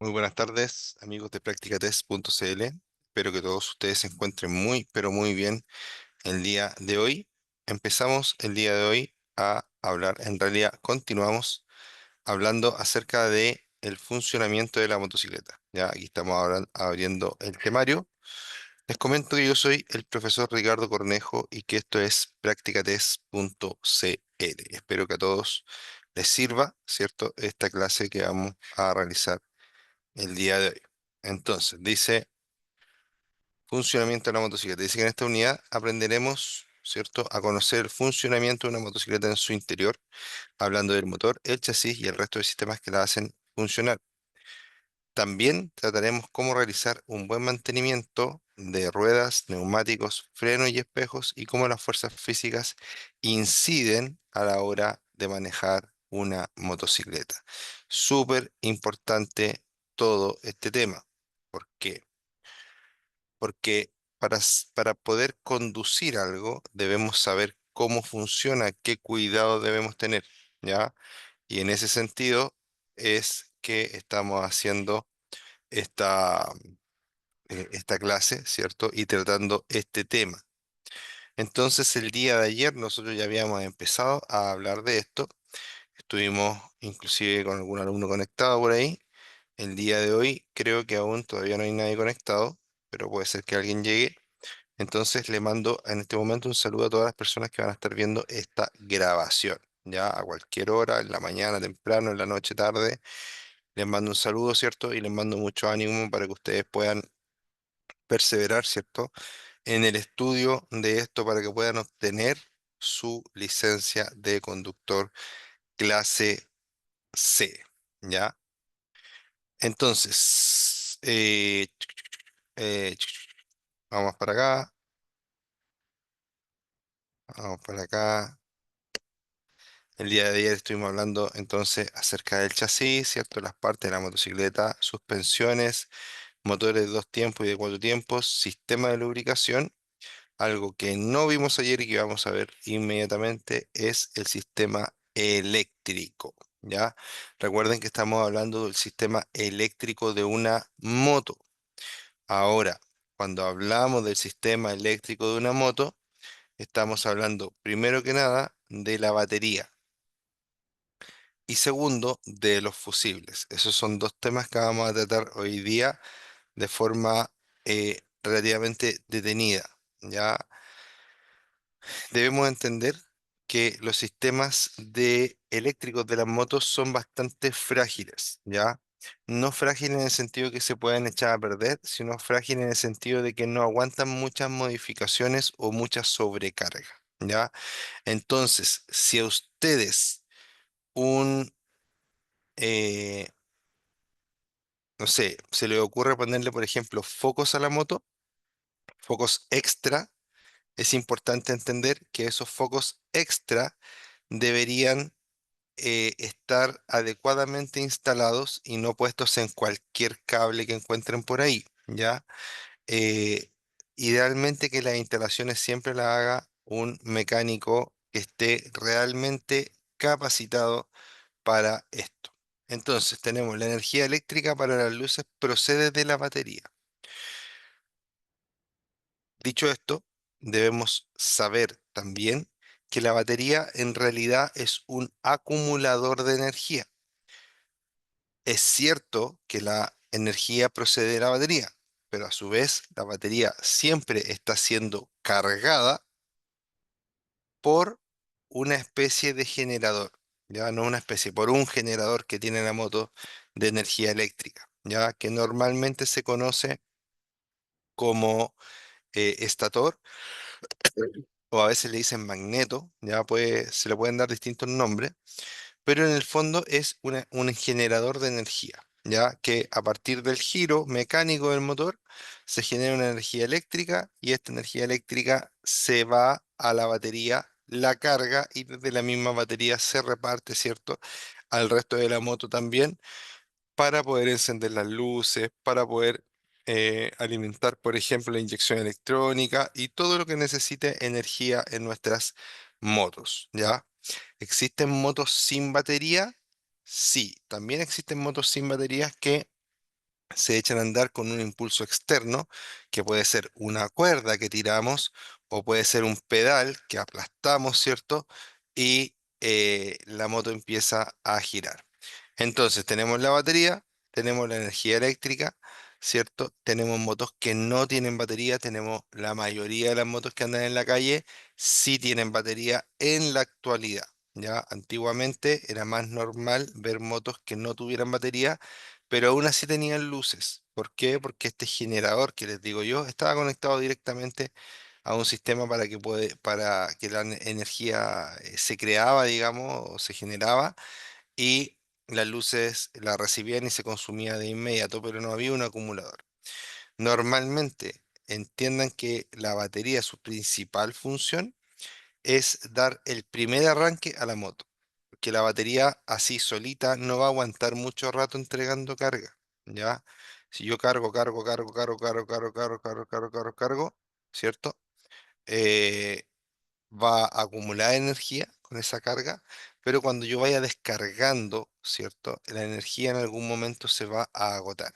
Muy buenas tardes, amigos de practicatest.cl. Espero que todos ustedes se encuentren muy, pero muy bien el día de hoy. Empezamos el día de hoy a hablar, en realidad continuamos hablando acerca de el funcionamiento de la motocicleta. Ya aquí estamos abriendo el temario. Les comento que yo soy el profesor Ricardo Cornejo y que esto es practicatest.cl. Espero que a todos les sirva, ¿cierto?, esta clase que vamos a realizar el día de hoy. Entonces, dice funcionamiento de la motocicleta. Dice que en esta unidad aprenderemos, ¿cierto?, a conocer el funcionamiento de una motocicleta en su interior, hablando del motor, el chasis y el resto de sistemas que la hacen funcionar. También trataremos cómo realizar un buen mantenimiento de ruedas, neumáticos, frenos y espejos y cómo las fuerzas físicas inciden a la hora de manejar una motocicleta. Súper importante todo este tema. ¿Por qué? Porque para poder conducir algo debemos saber cómo funciona, qué cuidado debemos tener, ¿ya? Y en ese sentido es que estamos haciendo esta, esta clase, ¿cierto? Y tratando este tema. Entonces, el día de ayer nosotros ya habíamos empezado a hablar de esto. Estuvimos inclusive con algún alumno conectado por ahí. El día de hoy creo que aún todavía no hay nadie conectado, pero puede ser que alguien llegue. Entonces le mando en este momento un saludo a todas las personas que van a estar viendo esta grabación. Ya a cualquier hora, en la mañana, temprano, en la noche, tarde. Les mando un saludo, ¿cierto? Y les mando mucho ánimo para que ustedes puedan perseverar, ¿cierto?, en el estudio de esto para que puedan obtener su licencia de conductor clase C, ¿ya? Entonces, eh, vamos para acá, vamos para acá. El día de ayer estuvimos hablando entonces acerca del chasis, ¿cierto? Las partes de la motocicleta, suspensiones, motores de 2 tiempos y de 4 tiempos, sistema de lubricación. Algo que no vimos ayer y que vamos a ver inmediatamente es el sistema eléctrico, ¿ya? Recuerden que estamos hablando del sistema eléctrico de una moto. Ahora, cuando hablamos del sistema eléctrico de una moto, estamos hablando primero que nada de la batería y segundo de los fusibles. Esos son dos temas que vamos a tratar hoy día de forma relativamente detenida, ¿ya? Debemos entender que los sistemas de eléctricos de las motos son bastante frágiles, ¿ya? No frágiles en el sentido que se pueden echar a perder, sino frágiles en el sentido de que no aguantan muchas modificaciones o mucha sobrecarga, ¿ya? Entonces, si a ustedes un, eh, no sé, se les ocurre ponerle, por ejemplo, focos a la moto, focos extra, es importante entender que esos focos extra deberían estar adecuadamente instalados y no puestos en cualquier cable que encuentren por ahí, ¿ya? Eh, Idealmente que las instalaciones siempre las haga un mecánico que esté realmente capacitado para esto. Entonces, tenemos la energía eléctrica para las luces procede de la batería. Dicho esto, debemos saber también que la batería en realidad es un acumulador de energía. Es cierto que la energía procede de la batería, pero a su vez la batería siempre está siendo cargada por una especie de generador, ya no una especie, por un generador que tiene la moto de energía eléctrica, ya que normalmente se conoce como estator o a veces le dicen magneto, ya se le pueden dar distintos nombres, pero en el fondo es un generador de energía, ya que a partir del giro mecánico del motor se genera una energía eléctrica y esta energía eléctrica se va a la batería, la carga y desde la misma batería se reparte, ¿cierto?, al resto de la moto también para poder encender las luces, para poder alimentar, por ejemplo, la inyección electrónica y todo lo que necesite energía en nuestras motos, ¿ya? ¿Existen motos sin batería? Sí, también existen motos sin baterías que se echan a andar con un impulso externo, que puede ser una cuerda que tiramos o puede ser un pedal que aplastamos, ¿cierto? Y la moto empieza a girar. Entonces tenemos la batería, tenemos la energía eléctrica, ¿cierto? Tenemos motos que no tienen batería, tenemos la mayoría de las motos que andan en la calle, sí tienen batería en la actualidad. Ya antiguamente era más normal ver motos que no tuvieran batería, pero aún así tenían luces. ¿Por qué? Porque este generador que les digo yo estaba conectado directamente a un sistema para que la energía se creaba, digamos, o se generaba y las luces las recibían y se consumía de inmediato, pero no había un acumulador. Normalmente entiendan que la batería, su principal función es dar el primer arranque a la moto, porque la batería así solita no va a aguantar mucho rato entregando carga, ¿ya? Si yo cargo, ¿cierto? Eh, Va a acumular energía con esa carga, pero cuando yo vaya descargando, ¿cierto? La energía en algún momento se va a agotar.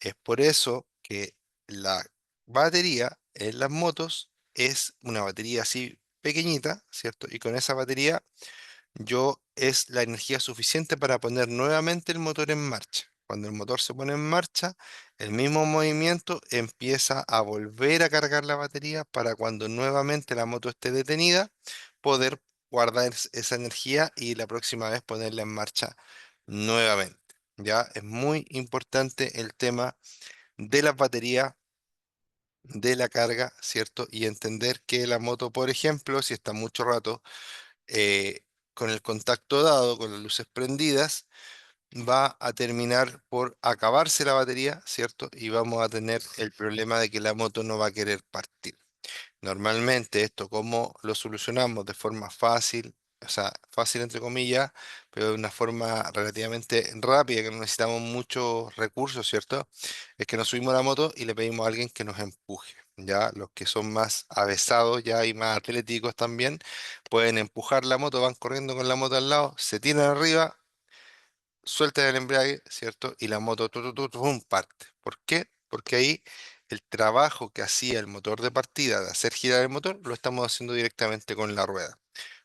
Es por eso que la batería en las motos es una batería así pequeñita, ¿cierto? Y con esa batería yo es la energía suficiente para poner nuevamente el motor en marcha. Cuando el motor se pone en marcha, el mismo movimiento empieza a volver a cargar la batería para cuando nuevamente la moto esté detenida, poder guardar esa energía y la próxima vez ponerla en marcha nuevamente. Ya es muy importante el tema de la batería, de la carga, ¿cierto? Y entender que la moto, por ejemplo, si está mucho rato con el contacto dado, con las luces prendidas, va a terminar por acabarse la batería, ¿cierto? Y vamos a tener el problema de que la moto no va a querer partir. Normalmente esto, ¿cómo lo solucionamos? De forma fácil, o sea, fácil entre comillas, pero de una forma relativamente rápida, que no necesitamos muchos recursos, ¿cierto? Es que nos subimos a la moto y le pedimos a alguien que nos empuje. Ya los que son más avesados ya y más atléticos también pueden empujar la moto, van corriendo con la moto al lado, se tiran arriba, sueltan el embrague, ¿cierto? Y la moto pum, parte. ¿Por qué? Porque ahí el trabajo que hacía el motor de partida de hacer girar el motor lo estamos haciendo directamente con la rueda.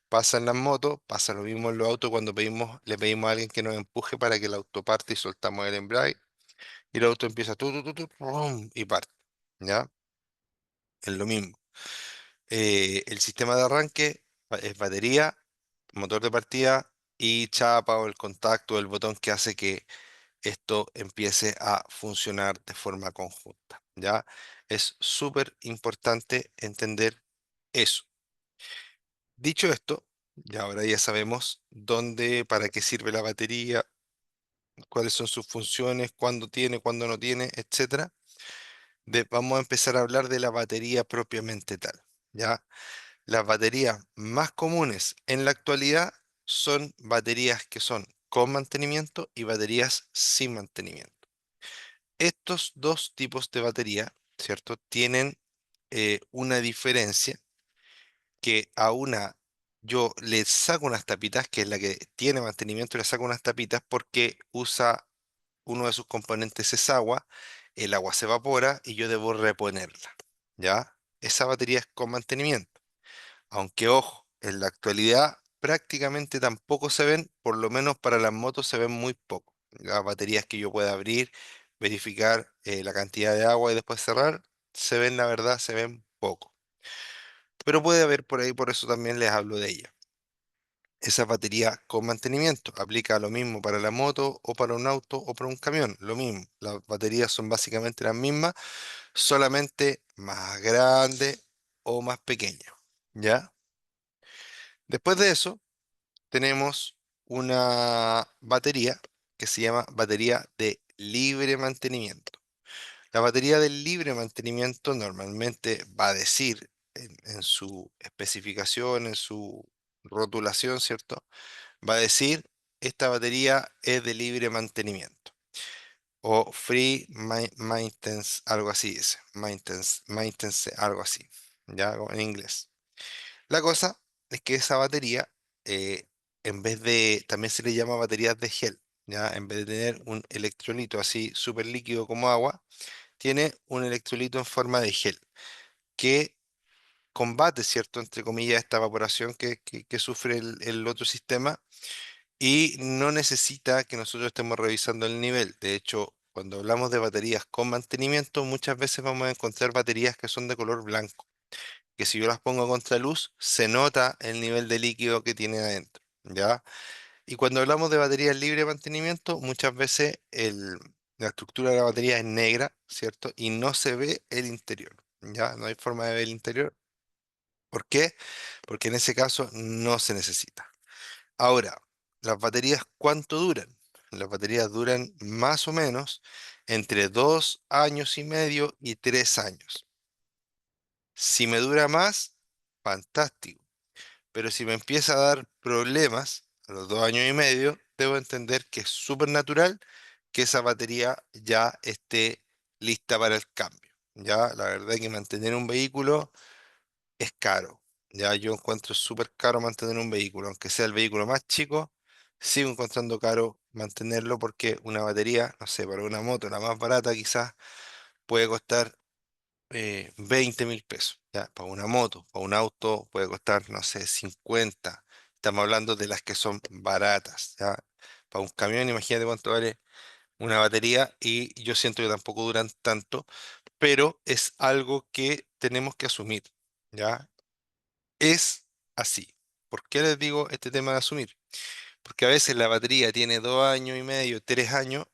Pasa en las motos, pasa lo mismo en los autos cuando le pedimos a alguien que nos empuje para que el auto parte y soltamos el embrague y el auto empieza pum, y parte. ¿Ya? Es lo mismo. El sistema de arranque es batería, motor de partida y chapa o el contacto, el botón que hace que esto empiece a funcionar de forma conjunta, ¿ya? Es súper importante entender eso. Dicho esto, ya ahora ya sabemos dónde, para qué sirve la batería, cuáles son sus funciones, cuándo tiene, cuándo no tiene, etcétera. Vamos a empezar a hablar de la batería propiamente tal, ¿ya? Las baterías más comunes en la actualidad son baterías que son con mantenimiento y baterías sin mantenimiento. Estos dos tipos de batería, ¿cierto? Tienen una diferencia que a una yo le saco unas tapitas, que es la que tiene mantenimiento, le saco unas tapitas porque usa uno de sus componentes es agua, el agua se evapora y yo debo reponerla, ¿ya? Esa batería es con mantenimiento. Aunque ojo, en la actualidad prácticamente tampoco se ven, por lo menos para las motos se ven muy poco. Las baterías que yo pueda abrir, verificar la cantidad de agua y después cerrar, se ven, la verdad, se ven poco. Pero puede haber por ahí, por eso también les hablo de ella. Esa batería con mantenimiento aplica lo mismo para la moto o para un auto o para un camión, lo mismo. Las baterías son básicamente las mismas, solamente más grande o más pequeño. ¿Ya? Después de eso, tenemos una batería que se llama batería de libre mantenimiento. La batería de libre mantenimiento normalmente va a decir en su especificación, en su rotulación, ¿cierto? Va a decir, esta batería es de libre mantenimiento o maintenance, algo así dice, maintenance, algo así, ya en inglés. La cosa es que esa batería, en vez de, también se le llama baterías de gel. ¿ya? En vez de tener un electrolito así súper líquido como agua, tiene un electrolito en forma de gel que combate, ¿cierto? Entre comillas, esta evaporación que sufre el otro sistema y no necesita que nosotros estemos revisando el nivel. De hecho, cuando hablamos de baterías con mantenimiento, muchas veces vamos a encontrar baterías que son de color blanco, que si yo las pongo a contraluz, se nota el nivel de líquido que tiene adentro, ¿ya? Y cuando hablamos de baterías libre de mantenimiento, muchas veces la estructura de la batería es negra, ¿cierto? Y no se ve el interior, ¿ya? No hay forma de ver el interior. ¿Por qué? Porque en ese caso no se necesita. Ahora, las baterías, ¿cuánto duran? Las baterías duran más o menos entre 2 años y medio y 3 años. Si me dura más, fantástico. Pero si me empieza a dar problemas a los 2 años y medio, debo entender que es súper natural que esa batería ya esté lista para el cambio. Ya, la verdad es que mantener un vehículo es caro. Ya, yo encuentro súper caro mantener un vehículo, aunque sea el vehículo más chico, sigo encontrando caro mantenerlo porque una batería, no sé, para una moto, la más barata quizás, puede costar 20.000 pesos, ¿ya? Para una moto, para un auto puede costar, no sé, 50. Estamos hablando de las que son baratas, ¿ya? Para un camión, imagínate cuánto vale una batería y yo siento que tampoco duran tanto, pero es algo que tenemos que asumir, ¿ya? Es así. ¿Por qué les digo este tema de asumir? Porque a veces la batería tiene 2 años y medio, 3 años.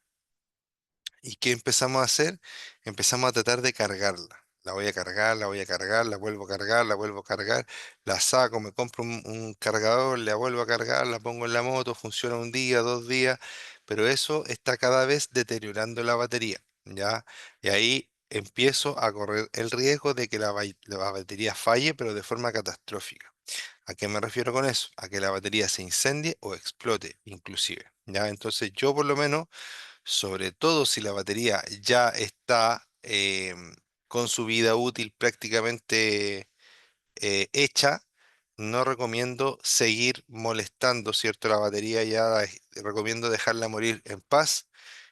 ¿Y qué empezamos a hacer? Empezamos a tratar de cargarla. La voy a cargar, la voy a cargar, la vuelvo a cargar, la vuelvo a cargar, la saco, me compro un cargador, la vuelvo a cargar, la pongo en la moto, funciona un día, 2 días, pero eso está cada vez deteriorando la batería, ¿ya? Y ahí empiezo a correr el riesgo de que la batería falle, pero de forma catastrófica. ¿A qué me refiero con eso? A que la batería se incendie o explote, inclusive, ¿ya? Entonces yo por lo menos sobre todo si la batería ya está con su vida útil prácticamente hecha, no recomiendo seguir molestando, ¿cierto? La batería ya recomiendo dejarla morir en paz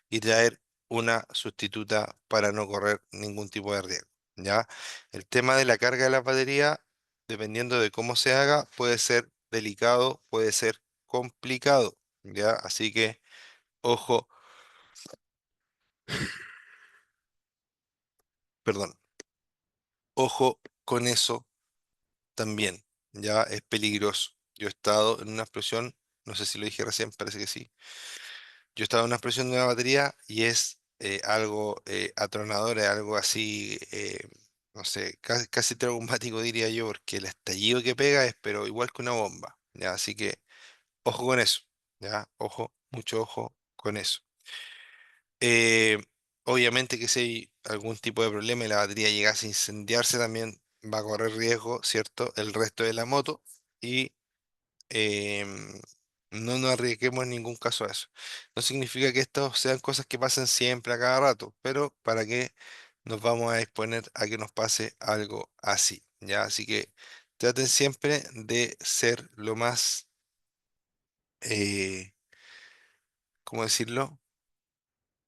y traer una sustituta para no correr ningún tipo de riesgo, ¿ya? El tema de la carga de la batería, dependiendo de cómo se haga, puede ser delicado, puede ser complicado, ¿ya? Así que, ojo, perdón. Ojo con eso también, ya es peligroso. Yo he estado en una explosión, no sé si lo dije recién, parece que sí. Yo he estado en una explosión de una batería y es algo atronador, es algo así, no sé, casi traumático diría yo, porque el estallido que pega es, pero igual que una bomba, ya, así que ojo con eso, ya, ojo, mucho ojo con eso. Eh, Obviamente que si hay algún tipo de problema y la batería llegase a incendiarse también va a correr riesgo, ¿cierto? El resto de la moto y em, no nos arriesguemos en ningún caso a eso. No significa que esto sean cosas que pasen siempre a cada rato, pero para qué nos vamos a exponer a que nos pase algo así, ¿ya? Así que traten siempre de ser lo más, ¿cómo decirlo?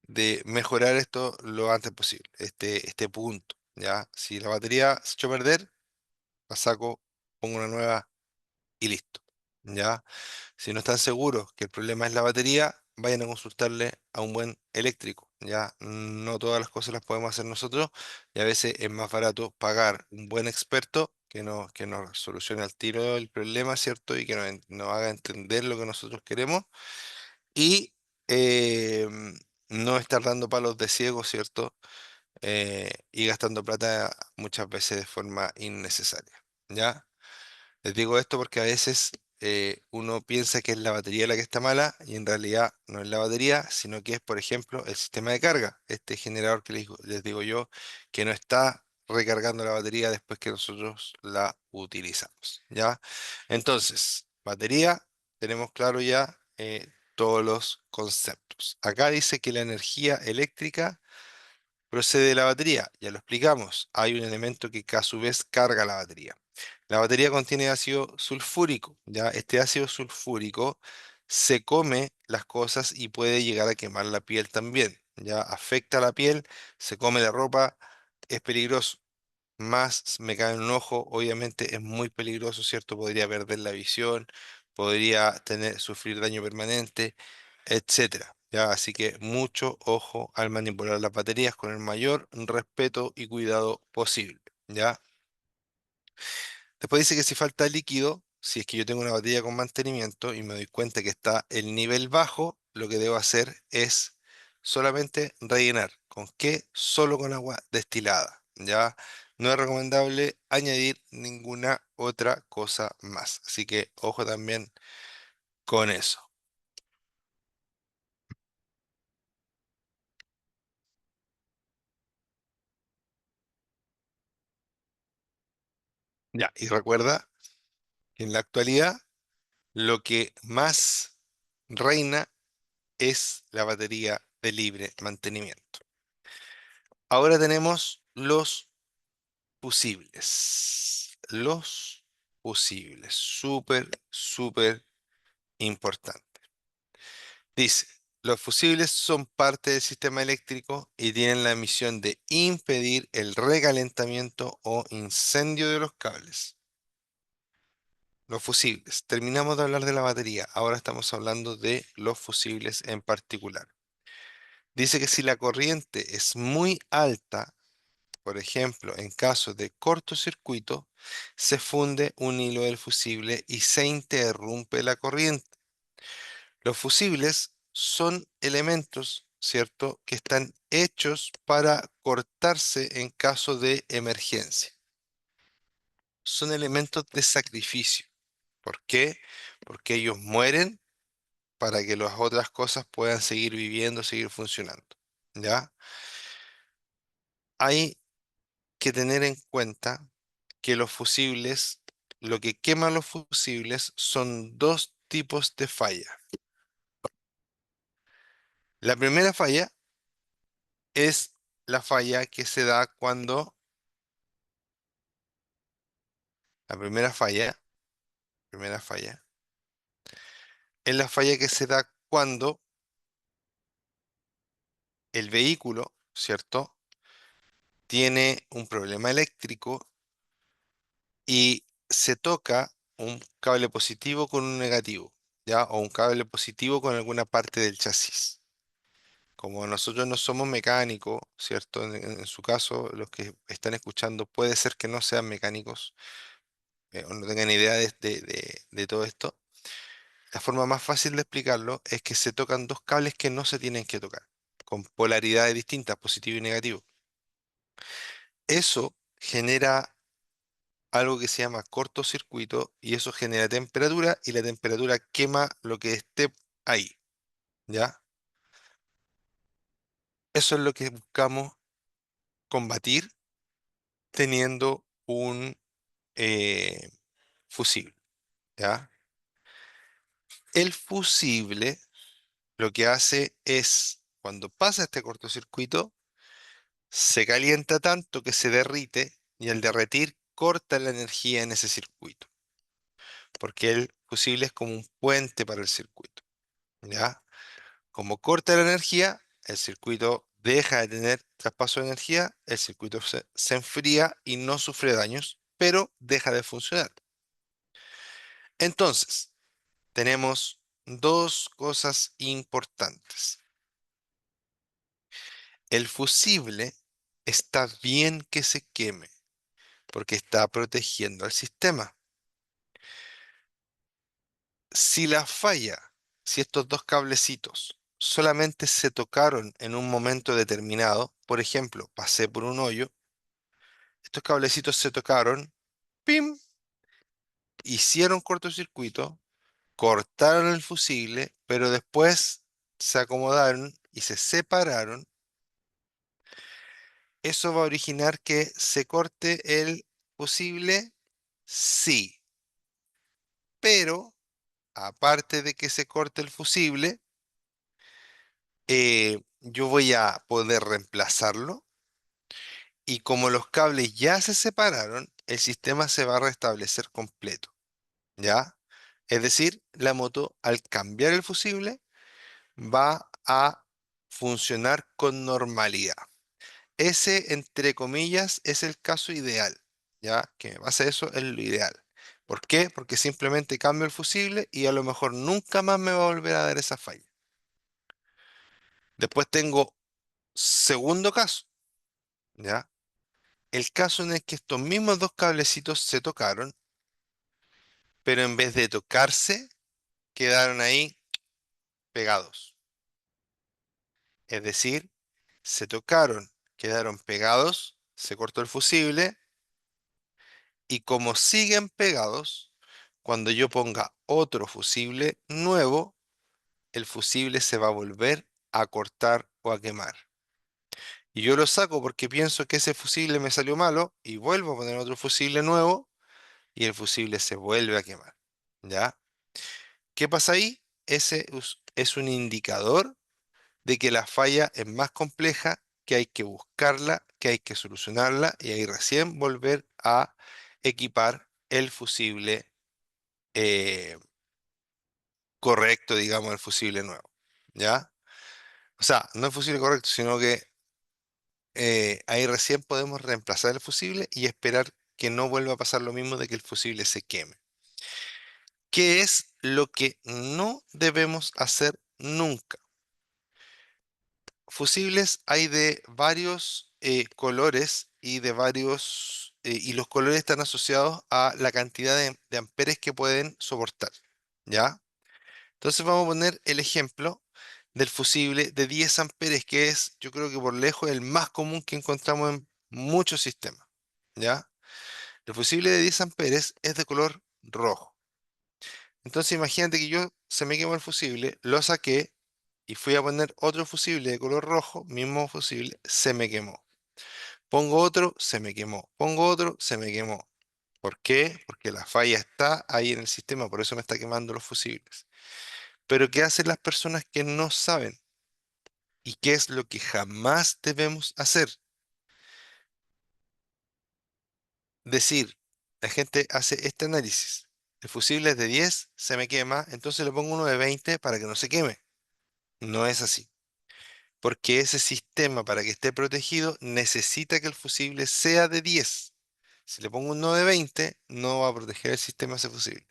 De mejorar esto lo antes posible, este punto, ¿ya? Si la batería se echó a perder, la saco, pongo una nueva y listo, ¿ya? Si no están seguros que el problema es la batería, vayan a consultarle a un buen eléctrico, ¿ya? No todas las cosas las podemos hacer nosotros y a veces es más barato pagar un buen experto que nos solucione al tiro el problema, ¿cierto? Y que nos haga entender lo que nosotros queremos y no estar dando palos de ciego, ¿cierto? Y gastando plata muchas veces de forma innecesaria, ¿ya? Les digo esto porque a veces uno piensa que es la batería la que está mala y en realidad no es la batería, sino que es, por ejemplo, el sistema de carga, este generador que les digo yo, que no está recargando la batería después que nosotros la utilizamos, ¿ya? Entonces, batería, tenemos claro ya todos los conceptos. Acá dice que la energía eléctrica procede de la batería, ya lo explicamos. Hay un elemento que a su vez carga la batería. La batería contiene ácido sulfúrico, ya este ácido sulfúrico se come las cosas y puede llegar a quemar la piel también. Ya afecta la piel, se come la ropa, es peligroso. Más me cae en un ojo, obviamente es muy peligroso, ¿cierto? Podría perder la visión, podría sufrir daño permanente, etcétera. Ya, así que mucho ojo al manipular las baterías con el mayor respeto y cuidado posible. ¿Ya? Después dice que si falta líquido, si es que yo tengo una batería con mantenimiento y me doy cuenta que está el nivel bajo, lo que debo hacer es solamente rellenar. ¿Con qué? Solo con agua destilada. ¿Ya? No es recomendable añadir ninguna otra cosa más. Así que ojo también con eso. Ya, y recuerda que en la actualidad lo que más reina es la batería de libre mantenimiento. Ahora tenemos los fusibles. Los fusibles. Súper, súper importante. Dice, los fusibles son parte del sistema eléctrico y tienen la misión de impedir el recalentamiento o incendio de los cables. Los fusibles. Terminamos de hablar de la batería. Ahora estamos hablando de los fusibles en particular. Dice que si la corriente es muy alta, por ejemplo, en caso de cortocircuito, se funde un hilo del fusible y se interrumpe la corriente. Los fusibles son elementos, ¿cierto?, que están hechos para cortarse en caso de emergencia. Son elementos de sacrificio. ¿Por qué? Porque ellos mueren para que las otras cosas puedan seguir viviendo, seguir funcionando. ¿Ya? Hay que tener en cuenta que los fusibles, lo que queman los fusibles son dos tipos de falla. La primera falla es la falla que se da cuando, la primera falla, es la falla que se da cuando el vehículo, ¿cierto?, tiene un problema eléctrico y se toca un cable positivo con un negativo, ¿ya? O un cable positivo con alguna parte del chasis. Como nosotros no somos mecánicos, ¿cierto? En su caso, los que están escuchando puede ser que no sean mecánicos o no tengan idea de todo esto. La forma más fácil de explicarlo es que se tocan dos cables que no se tienen que tocar, con polaridades distintas, positivo y negativo. Eso genera algo que se llama cortocircuito y eso genera temperatura y la temperatura quema lo que esté ahí, ¿ya? Eso es lo que buscamos combatir teniendo un eh, fusible, ¿ya? El fusible lo que hace es, cuando pasa este cortocircuito, se calienta tanto que se derrite y al derretir corta la energía en ese circuito, porque el fusible es como un puente para el circuito, ¿ya? Como corta la energía, el circuito deja de tener traspaso de energía, el circuito se enfría y no sufre daños, pero deja de funcionar. Entonces, tenemos dos cosas importantes. El fusible está bien que se queme porque está protegiendo al sistema. Si la falla, si estos dos cablecitos solamente se tocaron en un momento determinado, por ejemplo, pasé por un hoyo, estos cablecitos se tocaron, ¡pim! Hicieron cortocircuito, cortaron el fusible, pero después se acomodaron y se separaron. ¿Eso va a originar que se corte el fusible? Sí, pero aparte de que se corte el fusible, yo voy a poder reemplazarlo y como los cables ya se separaron, el sistema se va a restablecer completo, ¿ya? Es decir, la moto al cambiar el fusible va a funcionar con normalidad. Ese, entre comillas, es el caso ideal, ¿ya? Que me pase eso es lo ideal. ¿Por qué? Porque simplemente cambio el fusible y a lo mejor nunca más me va a volver a dar esa falla. Después tengo segundo caso, ¿ya? El caso en el que estos mismos dos cablecitos se tocaron, pero en vez de tocarse, quedaron ahí pegados. Es decir, se tocaron, quedaron pegados, se cortó el fusible y como siguen pegados, cuando yo ponga otro fusible nuevo, el fusible se va a volver a cortar o a quemar. Y yo lo saco porque pienso que ese fusible me salió malo y vuelvo a poner otro fusible nuevo y el fusible se vuelve a quemar. ¿Ya? ¿Qué pasa ahí? Ese es un indicador de que la falla es más compleja, que hay que buscarla, que hay que solucionarla y ahí recién volver a equipar el fusible eh, correcto, digamos, el fusible nuevo. ¿Ya? O sea, no el fusible correcto, sino que ahí recién podemos reemplazar el fusible y esperar que no vuelva a pasar lo mismo de que el fusible se queme. ¿Qué es lo que no debemos hacer nunca? Fusibles hay de varios colores y de varios, y los colores están asociados a la cantidad de amperes que pueden soportar, ¿ya? Entonces vamos a poner el ejemplo del fusible de 10 amperes, que es, yo creo que por lejos, el más común que encontramos en muchos sistemas, ¿ya? El fusible de 10 amperes es de color rojo. Entonces imagínate que yo se me quemó el fusible, lo saqué y fui a poner otro fusible de color rojo, mismo fusible, se me quemó. Pongo otro, se me quemó. Pongo otro, se me quemó. ¿Por qué? Porque la falla está ahí en el sistema, por eso me está quemando los fusibles. Pero ¿qué hacen las personas que no saben? ¿Y qué es lo que jamás debemos hacer? Decir, la gente hace este análisis. El fusible es de 10, se me quema, entonces le pongo uno de 20 para que no se queme. No es así. Porque ese sistema, para que esté protegido, necesita que el fusible sea de 10. Si le pongo uno de 20, no va a proteger el sistema ese fusible.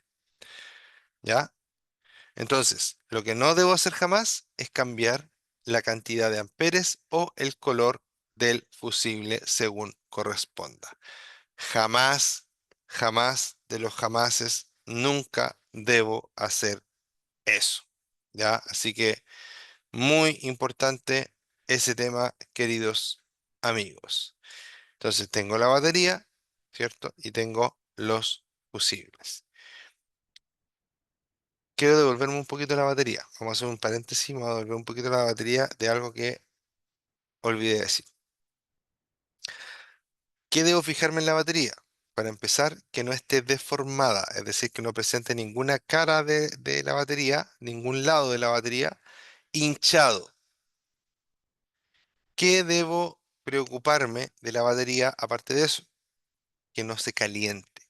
¿Ya? Entonces, lo que no debo hacer jamás es cambiar la cantidad de amperes o el color del fusible según corresponda. Jamás, jamás de los jamases, nunca debo hacer eso. ¿Ya? Así que muy importante ese tema, queridos amigos. Entonces tengo la batería, ¿cierto? Y tengo los fusibles. Quiero devolverme un poquito la batería. Vamos a hacer un paréntesis, vamos a devolver un poquito la batería de algo que olvidé decir. ¿Qué debo fijarme en la batería? Para empezar, que no esté deformada, es decir, que no presente ninguna cara de la batería, ningún lado de la batería hinchado. ¿Qué debo preocuparme de la batería aparte de eso? Que no se caliente,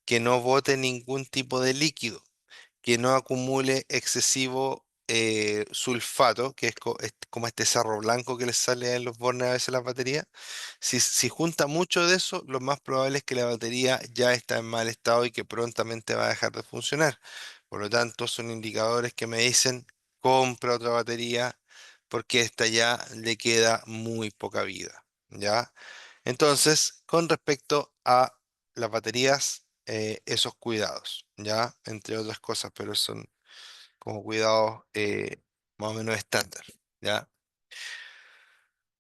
que no bote ningún tipo de líquido, que no acumule excesivo sulfato, que es como este sarro blanco que les sale en los bornes a veces a las baterías. Si junta mucho de eso, lo más probable es que la batería ya está en mal estado y que prontamente va a dejar de funcionar. Por lo tanto, son indicadores que me dicen, compra otra batería porque esta ya le queda muy poca vida, ¿ya? Entonces, con respecto a las baterías, esos cuidados, ¿ya? Entre otras cosas, pero son como cuidados más o menos estándar, ¿ya?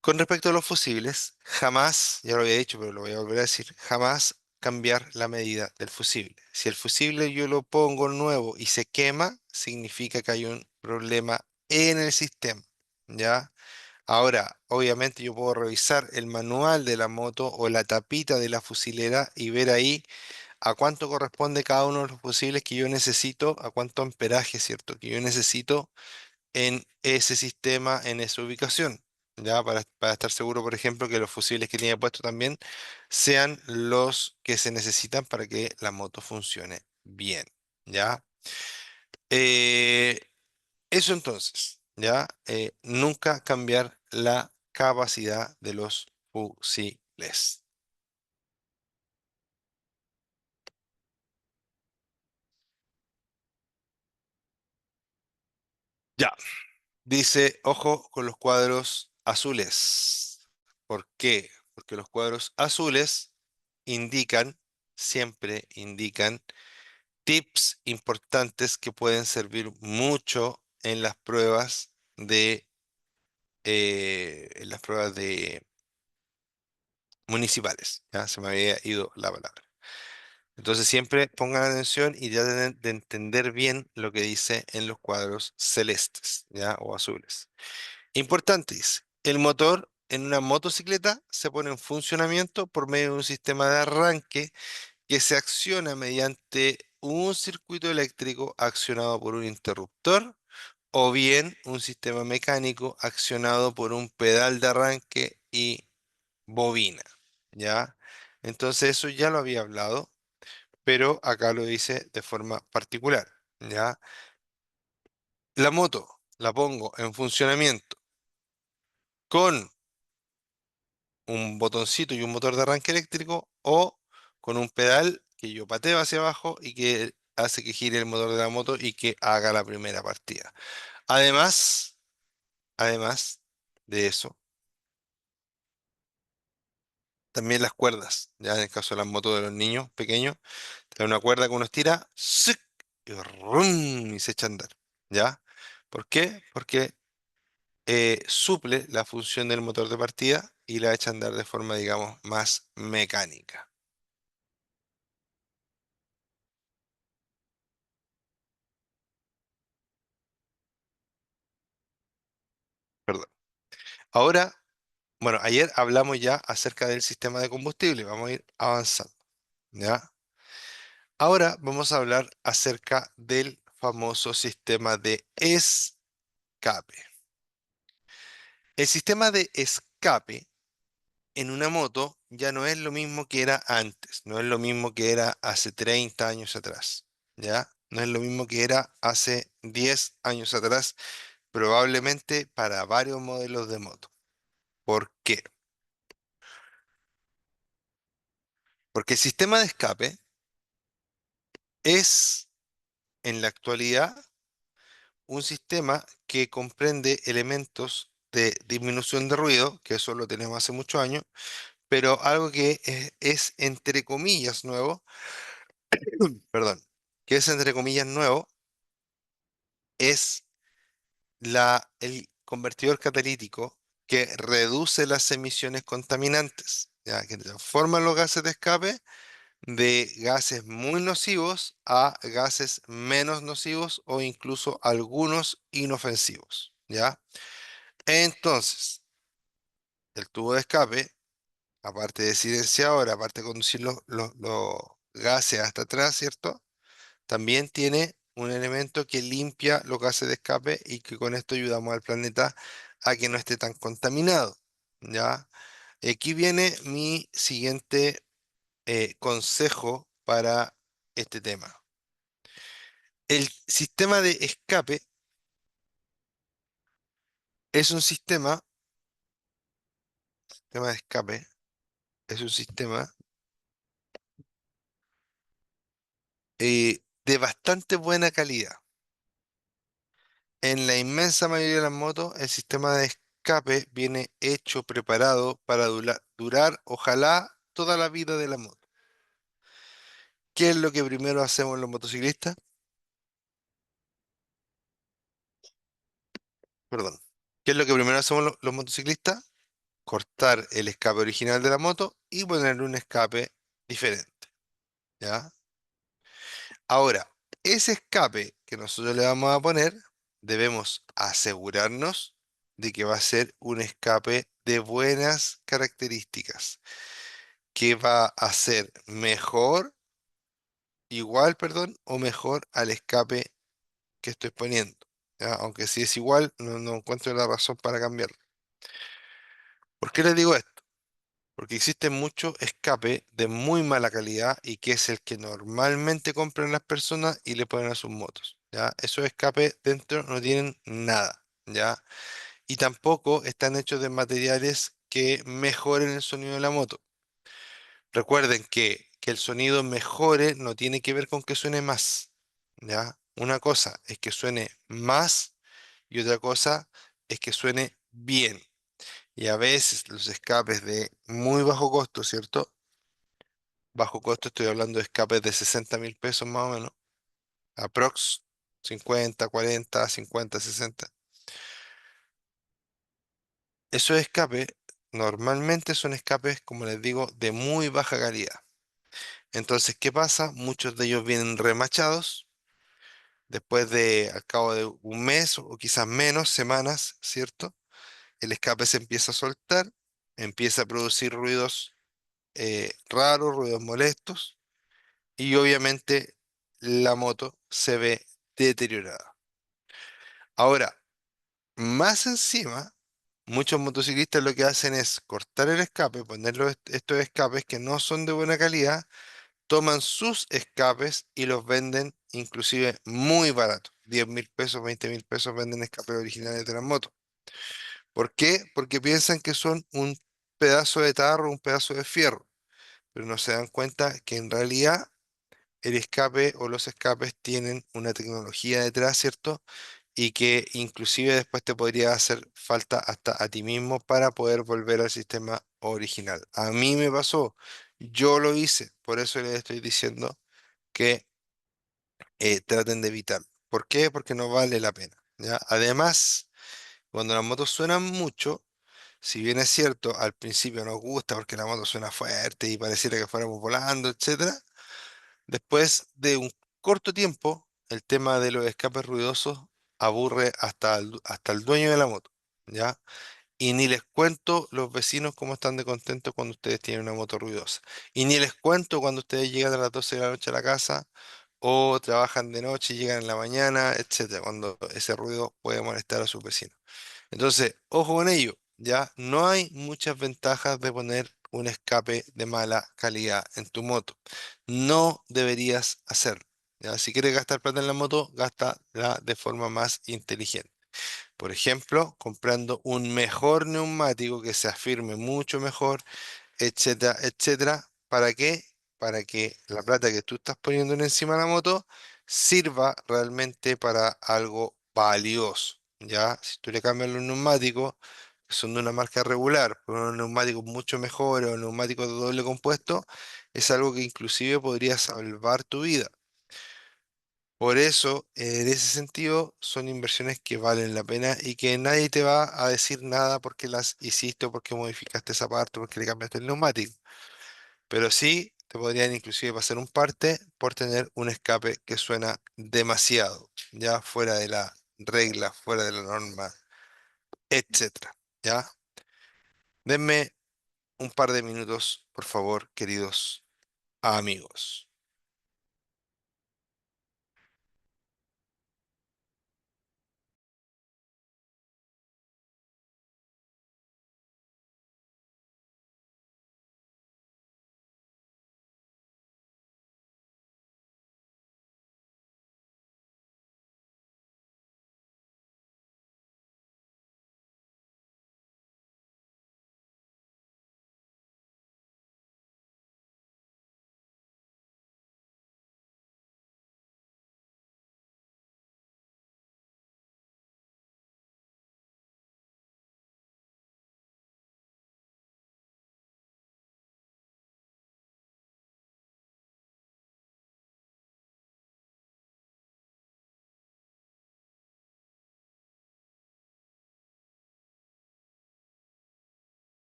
Con respecto a los fusibles, jamás, ya lo había dicho, pero lo voy a volver a decir, jamás cambiar la medida del fusible. Si el fusible yo lo pongo nuevo y se quema, significa que hay un problema en el sistema, ¿ya? Ahora, obviamente yo puedo revisar el manual de la moto o la tapita de la fusilera y ver ahí a cuánto corresponde cada uno de los fusibles que yo necesito, a cuánto amperaje, ¿cierto? Que yo necesito en ese sistema, en esa ubicación. ¿Ya? Para estar seguro, por ejemplo, que los fusibles que tiene puesto también sean los que se necesitan para que la moto funcione bien. ¿Ya? Eh, Eso entonces, ¿ya? Nunca cambiar la capacidad de los fusiles. Ya, dice, ojo con los cuadros azules. ¿Por qué? Porque los cuadros azules indican, siempre indican, tips importantes que pueden servir mucho en las pruebas de municipales. Ya se me había ido la palabra. Entonces siempre pongan atención y ya deben de entender bien lo que dice en los cuadros celestes, ¿ya? O azules. Importante dice, el motor en una motocicleta se pone en funcionamiento por medio de un sistema de arranque que se acciona mediante un circuito eléctrico accionado por un interruptor o bien un sistema mecánico accionado por un pedal de arranque y bobina, ¿ya? Entonces eso ya lo había hablado, pero acá lo dice de forma particular, ¿ya? La moto la pongo en funcionamiento con un botoncito y un motor de arranque eléctrico o con un pedal que yo pateo hacia abajo y que hace que gire el motor de la moto y que haga la primera partida. Además, además de eso, también las cuerdas, ya en el caso de las motos de los niños pequeños, hay una cuerda que uno estira ¡sic! Y, ¡rum! Y se echa a andar, ¿ya? ¿Por qué? Porque suple la función del motor de partida y la echa a andar de forma, digamos, más mecánica. Perdón. Ahora, bueno, ayer hablamos ya acerca del sistema de combustible, vamos a ir avanzando, ¿ya? Ahora vamos a hablar acerca del famoso sistema de escape. El sistema de escape en una moto ya no es lo mismo que era antes, no es lo mismo que era hace 30 años atrás, ¿ya? No es lo mismo que era hace 10 años atrás, probablemente para varios modelos de moto. ¿Por qué? Porque el sistema de escape es en la actualidad un sistema que comprende elementos de disminución de ruido, que eso lo tenemos hace muchos años, pero algo que es entre comillas nuevo, perdón, que es entre comillas nuevo, es el convertidor catalítico que reduce las emisiones contaminantes, ya, que transforma los gases de escape de gases muy nocivos a gases menos nocivos o incluso algunos inofensivos, ¿ya? Entonces, el tubo de escape, aparte de silenciador, aparte de conducir los gases hasta atrás, ¿cierto? También tiene un elemento que limpia los gases de escape y que con esto ayudamos al planeta a que no esté tan contaminado, ¿ya? Aquí viene mi siguiente consejo para este tema. El es un sistema, sistema de escape es un sistema de bastante buena calidad. En la inmensa mayoría de las motos, el sistema de escape viene hecho, preparado para durar, ojalá, toda la vida de la moto. ¿Qué es lo que primero hacemos los motociclistas? Perdón. ¿Qué es lo que primero hacemos los motociclistas? Cortar el escape original de la moto y ponerle un escape diferente, ¿ya? Ahora, ese escape que nosotros le vamos a poner, debemos asegurarnos de que va a ser un escape de buenas características, que va a ser mejor, igual, perdón, o mejor al escape que estoy poniendo. ¿Ya? Aunque si es igual, no encuentro la razón para cambiarlo. ¿Por qué les digo esto? Porque existe mucho escape de muy mala calidad y que es el que normalmente compran las personas y le ponen a sus motos, ¿ya? Esos escapes dentro no tienen nada, ¿ya? Y tampoco están hechos de materiales que mejoren el sonido de la moto. Recuerden que el sonido mejore no tiene que ver con que suene más, ¿ya? Una cosa es que suene más y otra cosa es que suene bien. Y a veces los escapes de muy bajo costo, ¿cierto? Bajo costo estoy hablando de escapes de 60.000 pesos más o menos. Aprox 50, 40, 50, 60. Esos escapes normalmente son escapes, como les digo, de muy baja calidad. Entonces, ¿qué pasa? Muchos de ellos vienen remachados. Después de, al cabo de un mes o quizás menos, semanas, ¿cierto? El escape se empieza a soltar, empieza a producir ruidos raros, ruidos molestos, y obviamente la moto se ve deteriorada. Ahora, más encima, muchos motociclistas lo que hacen es cortar el escape, poner estos escapes que no son de buena calidad, toman sus escapes y los venden inclusive muy barato. 10.000 pesos, 20.000 pesos venden escapes originales de las motos. ¿Por qué? Porque piensan que son un pedazo de tarro, un pedazo de fierro, pero no se dan cuenta que en realidad el escape o los escapes tienen una tecnología detrás, ¿cierto? Y que inclusive después te podría hacer falta hasta a ti mismo para poder volver al sistema original. A mí me pasó, yo lo hice, por eso les estoy diciendo que traten de evitarlo. ¿Por qué? Porque no vale la pena, ¿ya? Además, cuando las motos suenan mucho, si bien es cierto, al principio nos gusta porque la moto suena fuerte y pareciera que fuéramos volando, etcétera, después de un corto tiempo, el tema de los escapes ruidosos aburre hasta el dueño de la moto, ¿ya? Y ni les cuento los vecinos cómo están de contentos cuando ustedes tienen una moto ruidosa. Y ni les cuento cuando ustedes llegan a las 12 de la noche a la casa o trabajan de noche y llegan en la mañana, etcétera, cuando ese ruido puede molestar a sus vecinos. Entonces, ojo con ello, ya no hay muchas ventajas de poner un escape de mala calidad en tu moto. No deberías hacerlo. ¿Ya? Si quieres gastar plata en la moto, gástala de forma más inteligente. Por ejemplo, comprando un mejor neumático que se afirme mucho mejor, etcétera, etcétera. ¿Para qué? Para que la plata que tú estás poniendo encima de la moto sirva realmente para algo valioso. ¿Ya? Si tú le cambias los neumáticos, que son de una marca regular, por unos neumáticos mucho mejores o neumáticos de doble compuesto, es algo que inclusive podría salvar tu vida. Por eso, en ese sentido, son inversiones que valen la pena y que nadie te va a decir nada porque las hiciste o porque modificaste esa parte, o porque le cambiaste el neumático. Pero sí te podrían inclusive pasar un parte por tener un escape que suena demasiado, ya fuera de la regla, fuera de la norma, etcétera. ¿Ya? Denme un par de minutos, por favor, queridos amigos.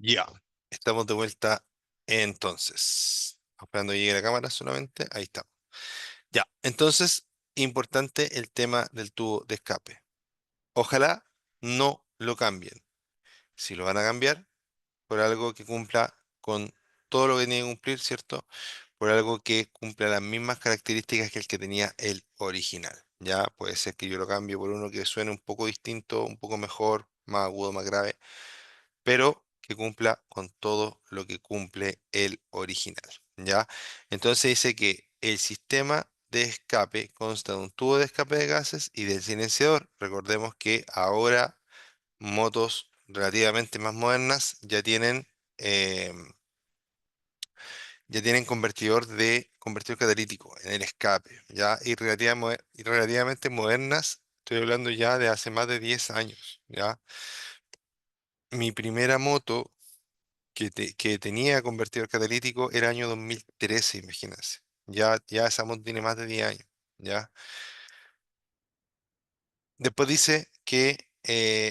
Ya, estamos de vuelta entonces. Esperando que llegue la cámara solamente. Ahí está. Ya, entonces, importante el tema del tubo de escape. Ojalá no lo cambien. Si lo van a cambiar, por algo que cumpla con todo lo que tiene que cumplir, ¿cierto? Por algo que cumpla las mismas características que el que tenía el original. Ya, puede ser que yo lo cambie por uno que suene un poco distinto, un poco mejor, más agudo, más grave, pero que cumpla con todo lo que cumple el original, ¿ya? Entonces dice que el sistema de escape consta de un tubo de escape de gases y del silenciador. Recordemos que ahora motos relativamente más modernas ya tienen convertidor catalítico en el escape, ¿ya? Y relativamente modernas, estoy hablando ya de hace más de 10 años, ¿ya? Mi primera moto que tenía convertidor catalítico era año 2013, imagínense. Ya esa moto tiene más de 10 años, ¿ya? Después dice que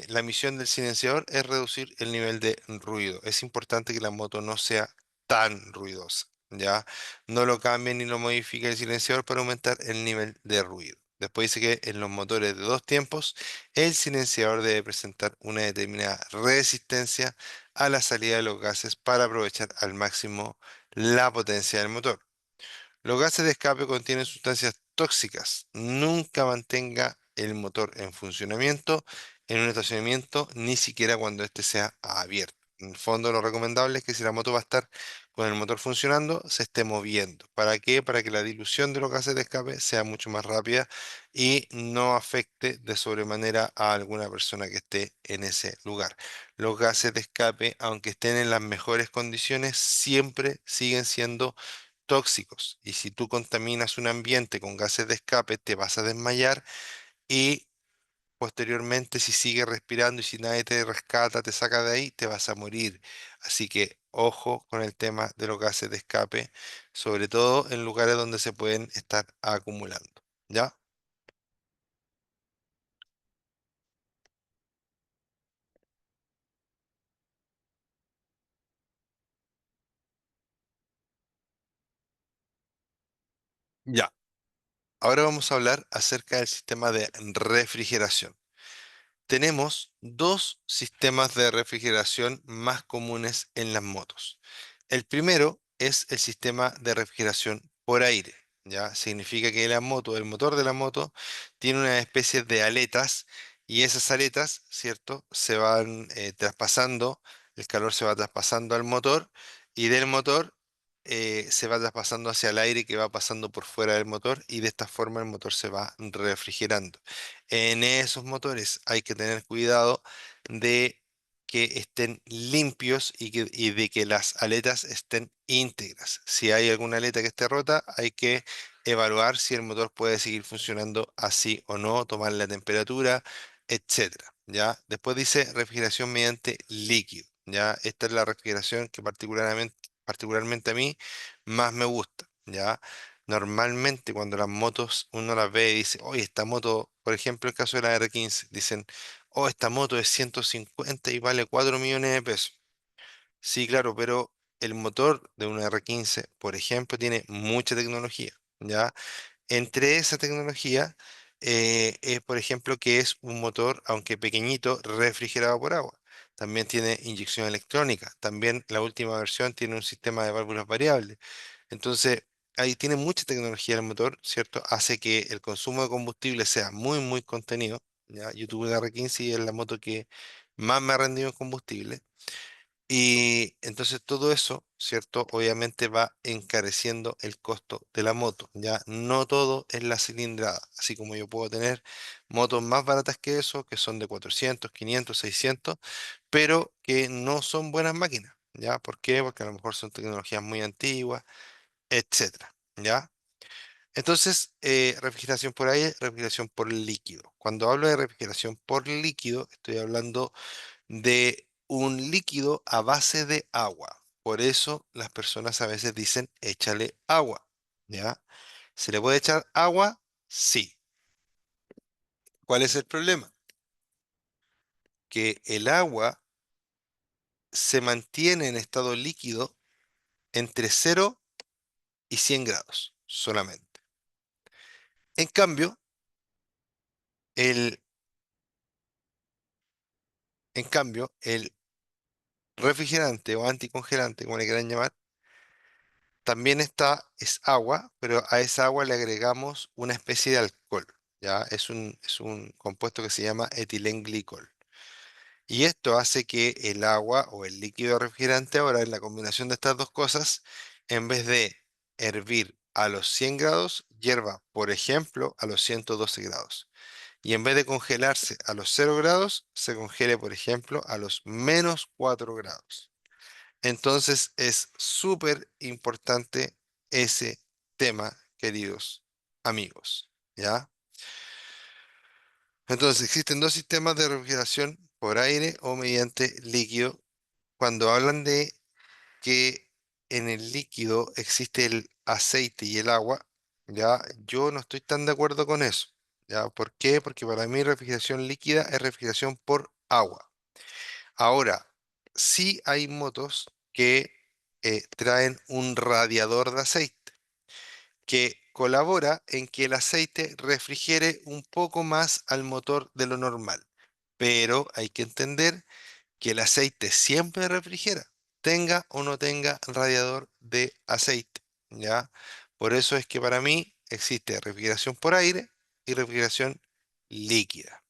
la misión del silenciador es reducir el nivel de ruido. Es importante que la moto no sea tan ruidosa, ¿ya? No lo cambie ni lo modifique el silenciador para aumentar el nivel de ruido. Después dice que en los motores de dos tiempos, el silenciador debe presentar una determinada resistencia a la salida de los gases para aprovechar al máximo la potencia del motor. Los gases de escape contienen sustancias tóxicas. Nunca mantenga el motor en funcionamiento en un estacionamiento, ni siquiera cuando éste sea abierto. En el fondo, lo recomendable es que si la moto va a estar con el motor funcionando, se esté moviendo. ¿Para qué? Para que la dilución de los gases de escape sea mucho más rápida y no afecte de sobremanera a alguna persona que esté en ese lugar. Los gases de escape, aunque estén en las mejores condiciones, siempre siguen siendo tóxicos. Y si tú contaminas un ambiente con gases de escape, te vas a desmayar y posteriormente, si sigues respirando y si nadie te rescata, te saca de ahí, te vas a morir. Así que ojo con el tema de los gases de escape, sobre todo en lugares donde se pueden estar acumulando. ¿Ya? Ya. Ahora vamos a hablar acerca del sistema de refrigeración. Tenemos dos sistemas de refrigeración más comunes en las motos. El primero es el sistema de refrigeración por aire, ¿ya? Significa que el motor de la moto, tiene una especie de aletas y esas aletas, ¿cierto? Se van traspasando, el calor se va traspasando al motor y del motor se va traspasando hacia el aire que va pasando por fuera del motor y de esta forma el motor se va refrigerando. En esos motores hay que tener cuidado de que estén limpios y de que las aletas estén íntegras. Si hay alguna aleta que esté rota, hay que evaluar si el motor puede seguir funcionando así o no, tomar la temperatura, etcétera. ¿Ya? Después dice refrigeración mediante líquido. ¿Ya? Esta es la refrigeración que particularmente a mí más me gusta. ¿Ya? Normalmente cuando las motos uno las ve y dice, oye, esta moto, por ejemplo, el caso de la R15, dicen, oh, esta moto es 150 y vale 4 millones de pesos. Sí, claro, pero el motor de una R15, por ejemplo, tiene mucha tecnología, ¿ya? Entre esa tecnología, es, por ejemplo, que es un motor, aunque pequeñito, refrigerado por agua. También tiene inyección electrónica. También la última versión tiene un sistema de válvulas variables. Entonces, ahí tiene mucha tecnología el motor, ¿cierto? Hace que el consumo de combustible sea muy, muy contenido. ¿Ya? Yo tuve una R15 y es la moto que más me ha rendido en combustible. Y entonces todo eso, ¿cierto? Obviamente va encareciendo el costo de la moto. Ya no todo es la cilindrada, así como yo puedo tener motos más baratas que eso, que son de 400, 500, 600, pero que no son buenas máquinas. ¿Ya? ¿Por qué? Porque a lo mejor son tecnologías muy antiguas, etcétera. ¿Ya? Entonces, refrigeración por aire, refrigeración por líquido. Cuando hablo de refrigeración por líquido, estoy hablando de un líquido a base de agua. Por eso las personas a veces dicen échale agua, ¿ya? ¿Se le puede echar agua? Sí. ¿Cuál es el problema? Que el agua se mantiene en estado líquido entre 0 y 100 grados solamente. En cambio, el, el refrigerante o anticongelante, como le quieran llamar, también es agua, pero a esa agua le agregamos una especie de alcohol, ¿ya? Es un compuesto que se llama etilenglicol. Y esto hace que el agua o el líquido refrigerante ahora, en la combinación de estas dos cosas, en vez de hervir a los 100 grados, hierva, por ejemplo, a los 112 grados. Y en vez de congelarse a los 0 grados, se congele, por ejemplo, a los -4 grados. Entonces es súper importante ese tema, queridos amigos, ¿ya? Entonces existen dos sistemas de refrigeración por aire o mediante líquido. Cuando hablan de que en el líquido existe el aceite y el agua, ya yo no estoy tan de acuerdo con eso. ¿Ya? ¿Por qué? Porque para mí refrigeración líquida es refrigeración por agua. Ahora, sí hay motos que traen un radiador de aceite que colabora en que el aceite refrigere un poco más al motor de lo normal. Pero hay que entender que el aceite siempre refrigera, tenga o no tenga radiador de aceite, ¿ya? Por eso es que para mí existe refrigeración por aire y refrigeración líquida.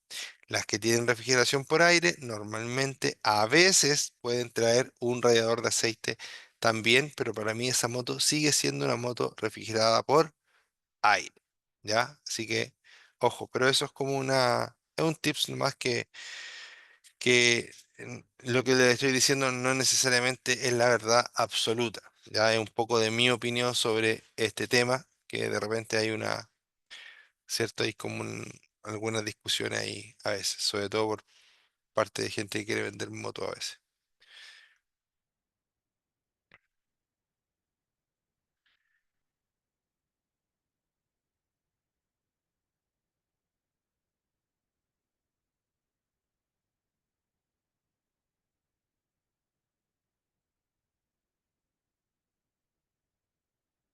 Las que tienen refrigeración por aire normalmente a veces pueden traer un radiador de aceite también, pero para mí esa moto sigue siendo una moto refrigerada por aire, ¿ya? Así que, ojo, pero eso es como es un tips nomás que lo que le estoy diciendo no necesariamente es la verdad absoluta. Ya es un poco de mi opinión sobre este tema, que de repente hay ¿cierto? Hay como algunas discusiones ahí a veces, sobre todo por parte de gente que quiere vender moto a veces.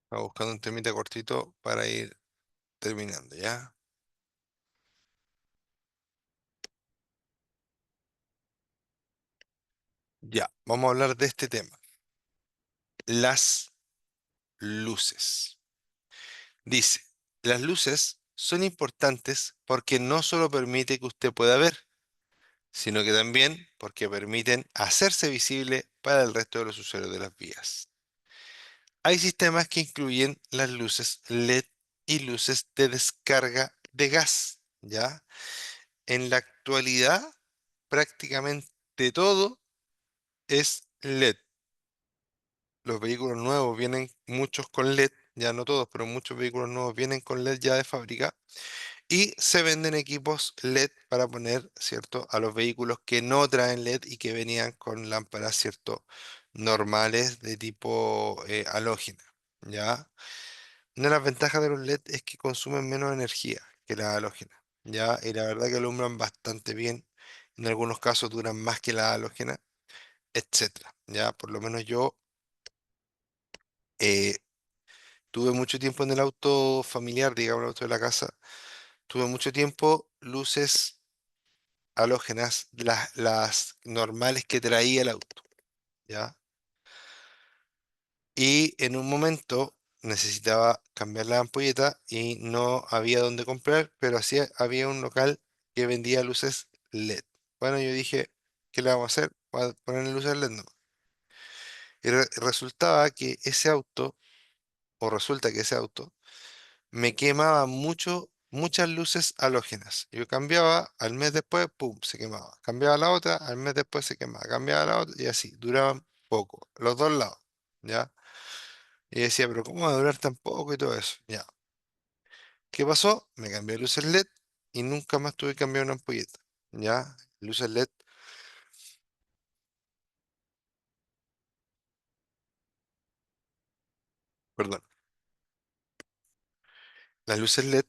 Estaba buscando un temita cortito para ir terminando, ¿ya? Ya, vamos a hablar de este tema. Las luces. Dice, las luces son importantes porque no solo permite que usted pueda ver, sino que también porque permiten hacerse visible para el resto de los usuarios de las vías. Hay sistemas que incluyen las luces LED y luces de descarga de gas, ¿ya? En la actualidad, prácticamente todo es LED. Los vehículos nuevos vienen muchos con LED, ya no todos, pero muchos vehículos nuevos vienen con LED ya de fábrica. Y se venden equipos LED para poner, ¿cierto?, a los vehículos que no traen LED y que venían con lámparas, ¿cierto?, normales de tipo halógena, ¿ya? Una de las ventajas de los LED es que consumen menos energía que las halógenas, ¿ya? Y la verdad que alumbran bastante bien. En algunos casos duran más que las halógenas, etcétera, ¿ya? Por lo menos yo eh, tuve mucho tiempo en el auto familiar, digamos, el auto de la casa. Tuve mucho tiempo luces halógenas, las normales que traía el auto, ¿ya? Y en un momento necesitaba cambiar la ampolleta y no había dónde comprar, pero había un local que vendía luces LED. Bueno, yo dije, ¿qué le vamos a hacer? Voy a ponerle luces LED, no. Y resultaba que ese auto, o resulta que ese auto, me quemaba muchas luces halógenas. Yo cambiaba, al mes después, pum, se quemaba. Cambiaba la otra, al mes después se quemaba. Cambiaba la otra y así, duraban poco, los dos lados, ¿ya? Y decía, pero ¿cómo va a durar tan poco y todo eso? Ya. ¿Qué pasó? Me cambié a luces LED y nunca más tuve que cambiar una ampolleta, ¿ya? Luces LED, perdón. Las luces LED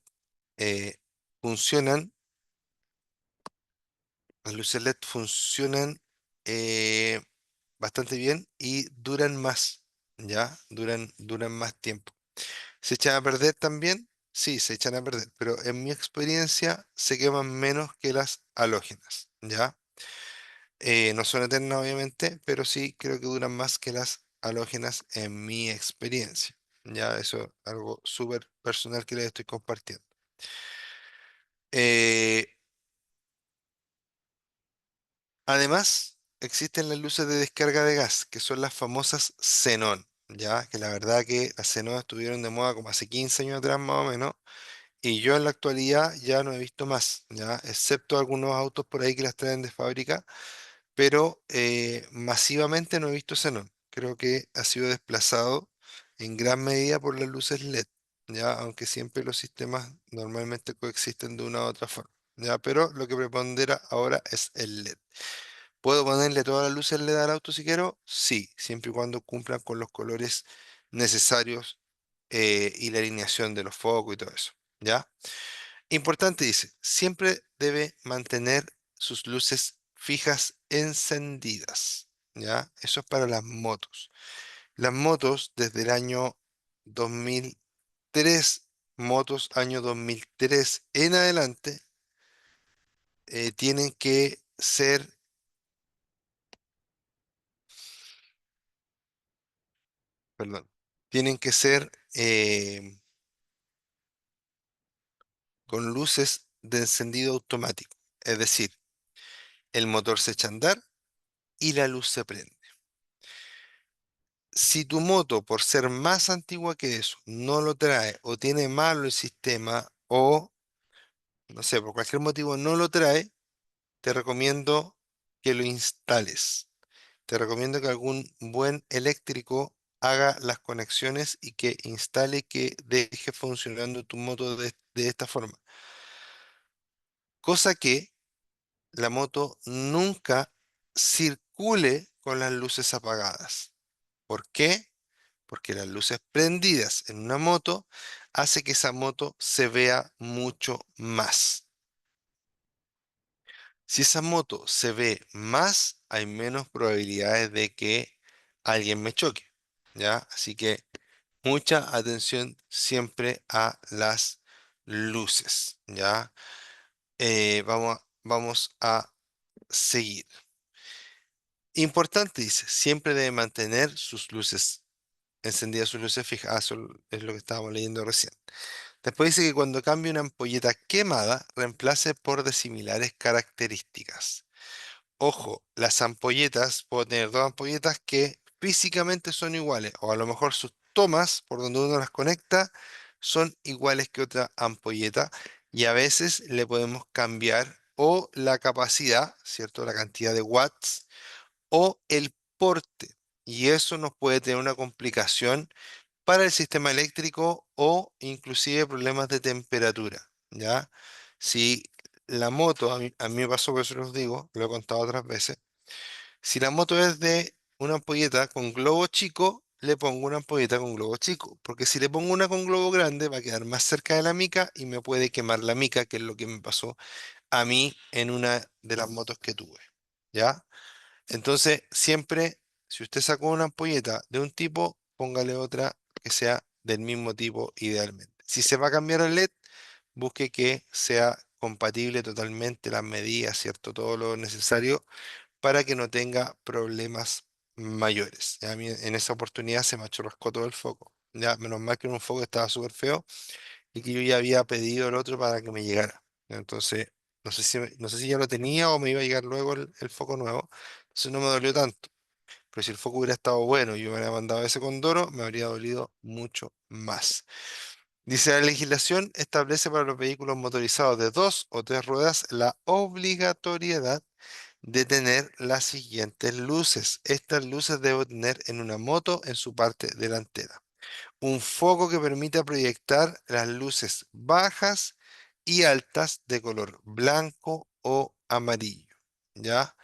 eh, funcionan, las luces LED funcionan bastante bien y duran más, ¿ya? Duran más tiempo. ¿Se echan a perder también? Sí, se echan a perder, pero en mi experiencia se queman menos que las halógenas, ¿ya? No son eternas, obviamente, pero sí creo que duran más que las halógenas en mi experiencia. Ya, eso es algo súper personal que les estoy compartiendo. Eh, Además, existen las luces de descarga de gas, que son las famosas xenón, ya, que la verdad que las xenón estuvieron de moda como hace 15 años atrás más o menos, y yo en la actualidad ya no he visto más, ya, excepto algunos autos por ahí que las traen de fábrica, pero masivamente no he visto xenón. Creo que ha sido desplazado en gran medida por las luces LED, ya, aunque siempre los sistemas normalmente coexisten de una u otra forma, ya, pero lo que prepondera ahora es el LED. ¿Puedo ponerle todas las luces LED al auto si quiero? Sí, siempre y cuando cumplan con los colores necesarios y la alineación de los focos y todo eso, ¿ya? Importante dice, siempre debe mantener sus luces fijas encendidas, ¿ya? Eso es para las motos. Las motos desde el año 2003, motos año 2003 en adelante, tienen que ser, perdón, tienen que ser con luces de encendido automático. Es decir, el motor se echa a andar y la luz se prende. Si tu moto, por ser más antigua que eso, no lo trae o tiene malo el sistema o, no sé, por cualquier motivo no lo trae, te recomiendo que lo instales. Te recomiendo que algún buen eléctrico haga las conexiones y que instale que deje funcionando tu moto de esta forma. Cosa que la moto nunca circule con las luces apagadas. ¿Por qué? Porque las luces prendidas en una moto hace que esa moto se vea mucho más. Si esa moto se ve más, hay menos probabilidades de que alguien me choque, ¿ya? Así que mucha atención siempre a las luces, ¿ya? Vamos a seguir. Importante, dice, siempre debe mantener sus luces encendidas, sus luces fijas. Ah, eso es lo que estábamos leyendo recién. Después dice que cuando cambie una ampolleta quemada, reemplace por de similares características. Ojo, las ampolletas, puedo tener dos ampolletas que físicamente son iguales, o a lo mejor sus tomas, por donde uno las conecta, son iguales que otra ampolleta, y a veces le podemos cambiar o la capacidad, ¿cierto? La cantidad de watts o el porte. Y eso nos puede tener una complicación para el sistema eléctrico o inclusive problemas de temperatura, ¿ya? Si la moto, a mí me pasó, por eso los digo, lo he contado otras veces, si la moto es de una ampolleta con globo chico, le pongo una ampolleta con globo chico, porque si le pongo una con globo grande va a quedar más cerca de la mica y me puede quemar la mica, que es lo que me pasó a mí en una de las motos que tuve, ¿ya? Entonces, siempre, si usted sacó una ampolleta de un tipo, póngale otra que sea del mismo tipo idealmente. Si se va a cambiar el LED, busque que sea compatible totalmente las medidas, ¿cierto? Todo lo necesario para que no tenga problemas mayores. Ya a mí en esa oportunidad se me achorrascó todo el foco. Ya, menos mal que en un foco estaba súper feo y que yo ya había pedido el otro para que me llegara. Entonces, no sé si ya lo tenía o me iba a llegar luego el foco nuevo. Entonces no me dolió tanto. Pero si el foco hubiera estado bueno y yo me hubiera mandado ese Condoro, me habría dolido mucho más. Dice, la legislación establece para los vehículos motorizados de dos o tres ruedas la obligatoriedad de tener las siguientes luces. Estas luces debo tener en una moto en su parte delantera. Un foco que permita proyectar las luces bajas y altas de color blanco o amarillo. ¿Ya?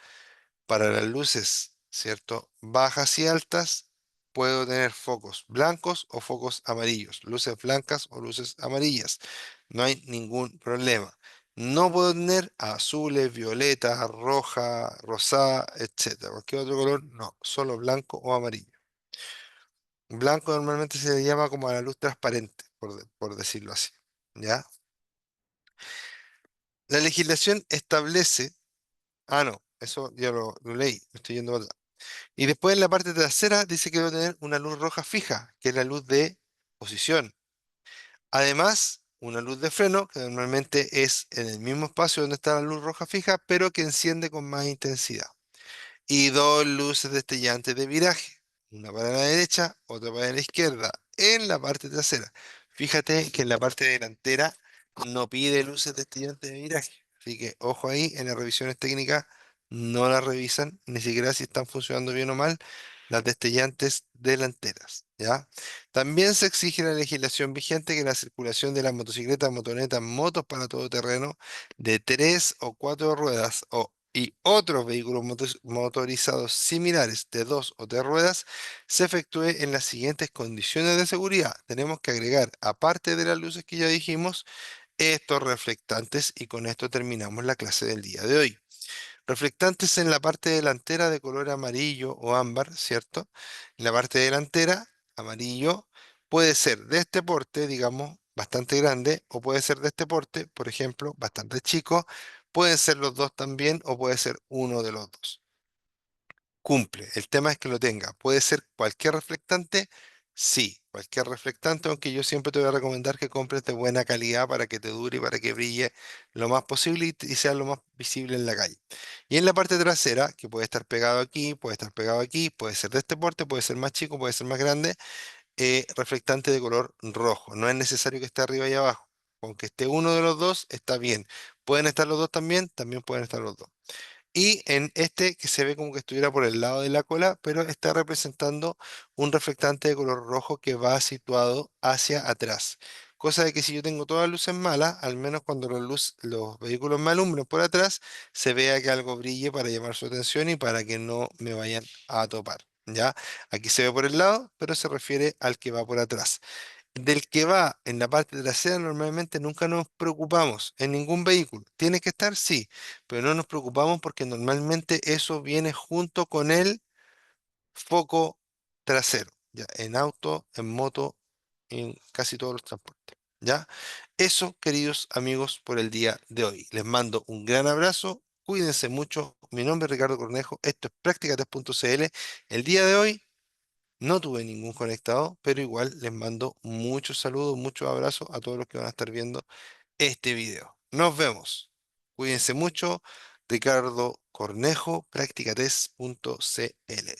Para las luces, ¿cierto? Bajas y altas, puedo tener focos blancos o focos amarillos, luces blancas o luces amarillas. No hay ningún problema. No puedo tener azules, violetas, roja, rosada, etcétera. Cualquier otro color, no, solo blanco o amarillo. Blanco normalmente se le llama como a la luz transparente, por decirlo así. ¿Ya? La legislación establece, no, eso ya lo leí, me estoy yendo para atrás. Y después en la parte trasera dice que debe tener una luz roja fija, que es la luz de posición. Además, una luz de freno, que normalmente es en el mismo espacio donde está la luz roja fija, pero que enciende con más intensidad. Y dos luces destellantes de viraje, una para la derecha, otra para la izquierda, en la parte trasera. Fíjate que en la parte delantera no pide luces destellantes de viraje, así que ojo ahí, en las revisiones técnicas no las revisan, ni siquiera si están funcionando bien o mal las destellantes delanteras, ¿ya? También se exige en la legislación vigente que la circulación de las motocicletas, motonetas, motos para todo terreno de tres o cuatro ruedas y otros vehículos motorizados similares de dos o tres ruedas se efectúe en las siguientes condiciones de seguridad. Tenemos que agregar, aparte de las luces que ya dijimos, estos reflectantes y con esto terminamos la clase del día de hoy. Reflectantes en la parte delantera de color amarillo o ámbar, ¿cierto? En la parte delantera, amarillo, puede ser de este porte, digamos, bastante grande, o puede ser de este porte, por ejemplo, bastante chico. Pueden ser los dos también, o puede ser uno de los dos. Cumple. El tema es que lo tenga. ¿Puede ser cualquier reflectante? Sí, cualquier reflectante, aunque yo siempre te voy a recomendar que compres de buena calidad para que te dure y para que brille lo más posible y sea lo más visible en la calle. Y en la parte trasera, que puede estar pegado aquí, puede estar pegado aquí, puede ser de este porte, puede ser más chico, puede ser más grande, reflectante de color rojo. No es necesario que esté arriba y abajo. Con que esté uno de los dos, está bien. ¿Pueden estar los dos también? También pueden estar los dos. Y en este que se ve como que estuviera por el lado de la cola, pero está representando un reflectante de color rojo que va situado hacia atrás. Cosa de que si yo tengo todas las luces malas, al menos cuando los vehículos me alumbren por atrás, se vea que algo brille para llamar su atención y para que no me vayan a topar. ¿Ya? Aquí se ve por el lado, pero se refiere al que va por atrás. Del que va en la parte trasera normalmente nunca nos preocupamos en ningún vehículo. ¿Tiene que estar? Sí, pero no nos preocupamos porque normalmente eso viene junto con el foco trasero, ya, en auto, en moto, en casi todos los transportes. ¿Ya? Eso, queridos amigos, por el día de hoy. Les mando un gran abrazo, cuídense mucho. Mi nombre es Ricardo Cornejo, esto es Práctica3.cl. El día de hoy no tuve ningún conectado, pero igual les mando muchos saludos, muchos abrazos a todos los que van a estar viendo este video. Nos vemos. Cuídense mucho. Ricardo Cornejo, practicatest.cl.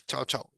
Chao, chao.